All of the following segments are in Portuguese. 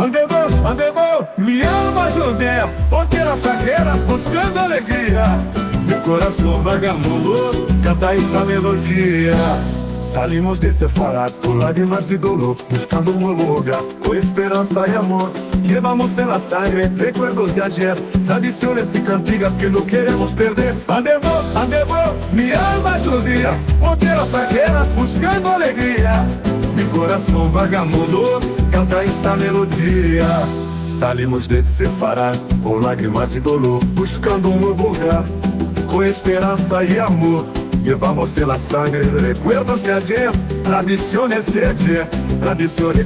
Andevô, me ama, judeia, ponteira saqueira, buscando alegria. Meu coração vagamundo, canta esta melodia. Salimos de Sefarad por lágrimas de dolor, buscando um novo lugar, com esperança e amor. Llevamos en la sangre recuerdos de ayer, tradiciones y cantigas que no queremos perder. Andevô, mi alma judía, ponteras saqueras buscando alegría. Mi coração vagamundo, canta esta melodia. Salimos de Sefarad por lágrimas de dolor, buscando um novo lugar, com esperança e amor. Llevamos en la sangre recuerdos de ayer, tradiciones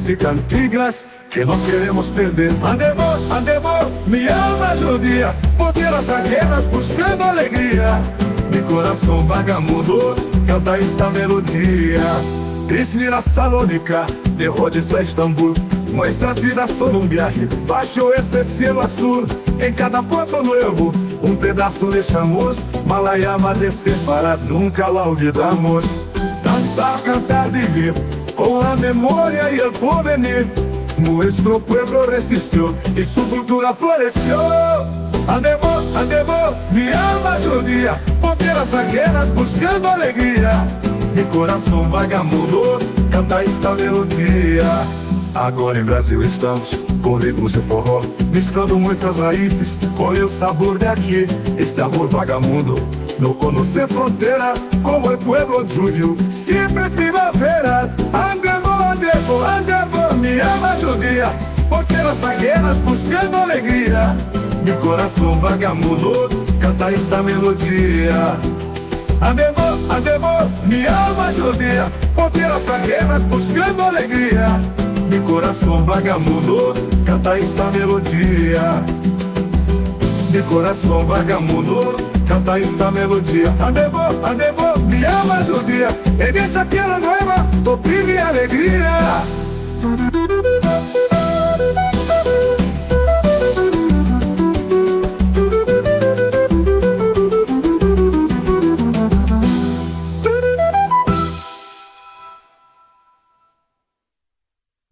y cantigas que no queremos perder. Andevô, mi alma judía, ponteras saqueras buscando alegría. Mi coração vagamundo, canta esta melodia. Izmir a Salónica, de Rhodes a Istambul, nuestras vidas son un viaje bajo este cielo azul. En cada puerto nuevo, un pedazo deixamos, Malayama de Sefarad, nunca la olvidamos. Danzar, cantar, vivir, con la memoria y el porvenir. Nuestro pueblo resistió y su cultura floreció. Andevô, mi alma judía, ponteras saqueras buscando alegría. Mi coração vagamundo, canta esta melodia. Agora em Brasil estamos, com ritmos de forró, misturando nuestras raíces com o sabor de aqui. Este amor vagamundo não conoce fronteira, como el pueblo judío, siempre primavera. Andevô, mi alma judía, ponteras saqueras buscando alegria. Mi coração vagamundo, canta esta melodia. Andevô, mi alma judía, ponteras saqueras buscando alegria. Mi coração vagamundo, canta esta melodia. Mi coração vagamundo, canta esta melodia. Andevô, mi alma judía, en esta tierra nueva, tu vive alegría.